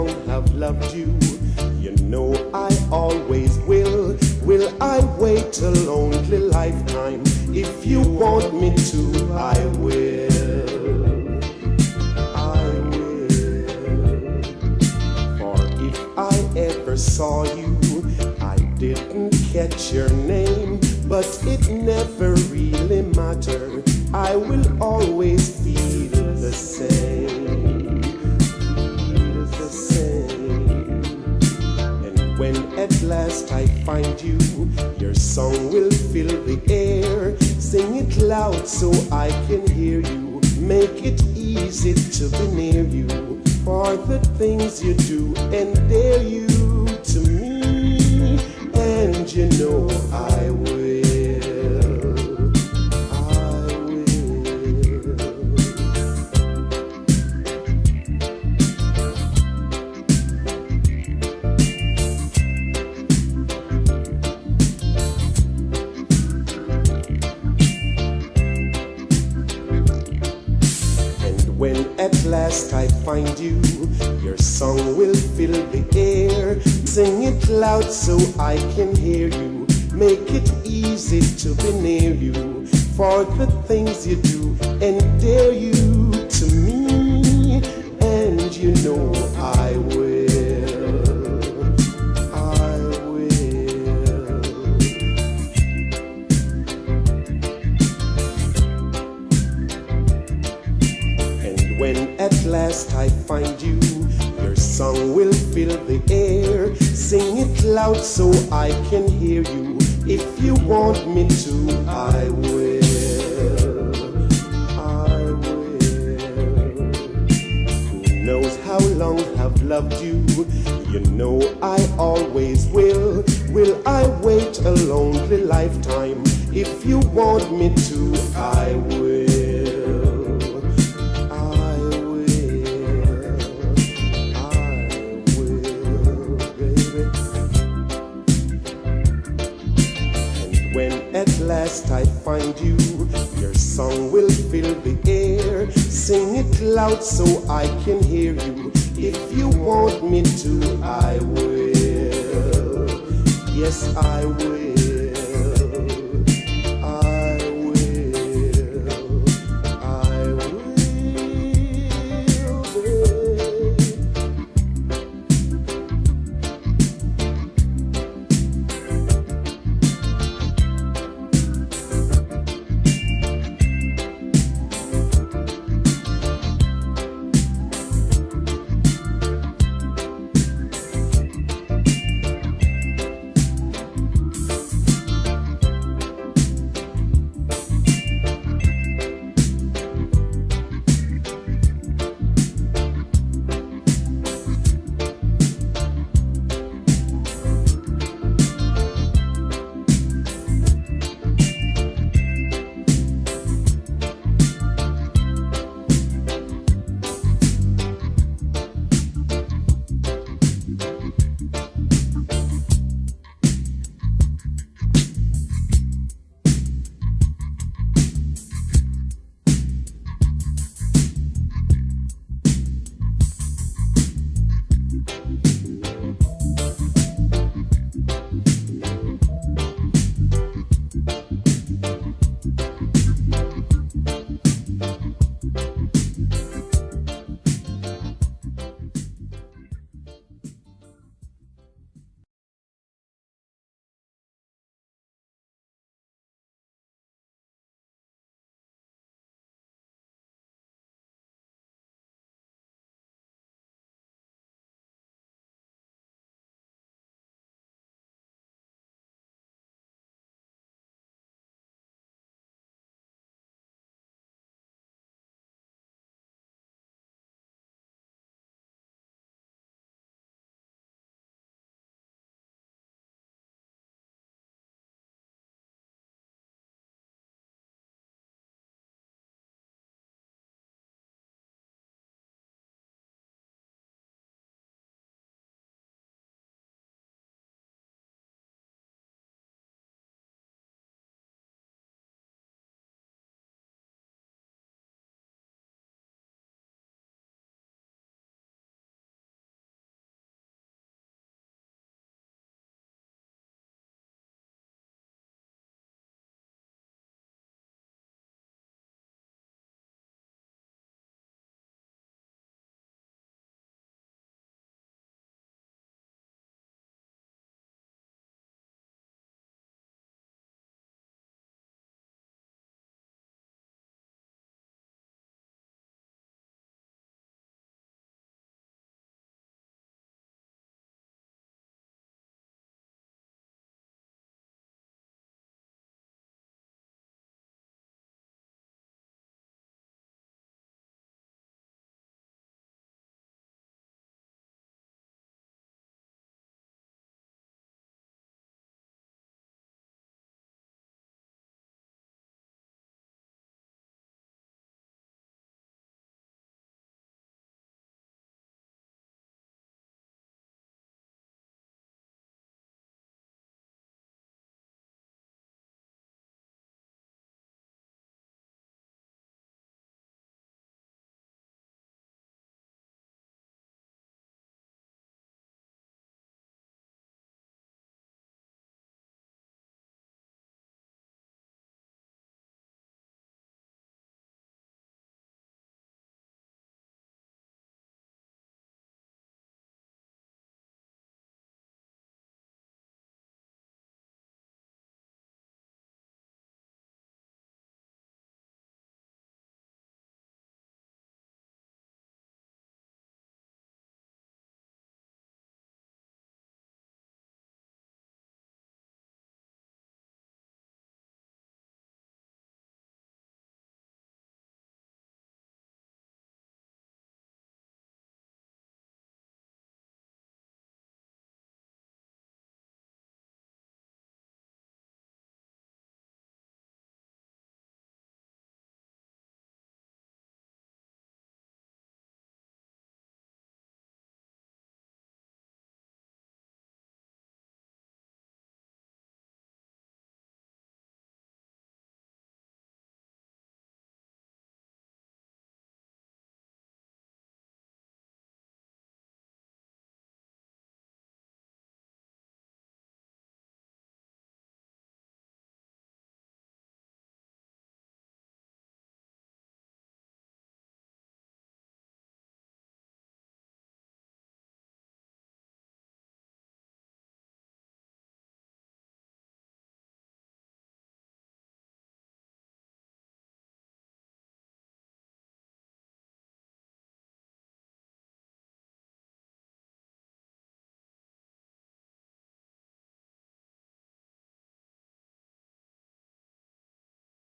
long have loved you. You know I always will. Will I wait a lonely lifetime? If you want me to, I will. I will. For if I ever saw you, I didn't catch your name, but it never really mattered. I will always feel the same. Feel the same. And when at last I find you, your song will fill the air. Sing it loud so I can hear you. Make it easy to be near you. For the things you do and dare you to me. And you know I will. At last I find you, your song will fill the air. Sing it loud so I can hear you. Make it easy to be near you. For the things you do and dare you to me. And you know I will. I will. And when at last I find you, your song will fill the air. Sing it loud so I can hear you. If you want me to, I will. I will. Who knows how long I've loved you? You know I always will. Will I wait a lonely lifetime? If you want me to, I will. At last I find you, your song will fill the air. Sing it loud so I can hear you. If you want me to, I will. Yes, I will.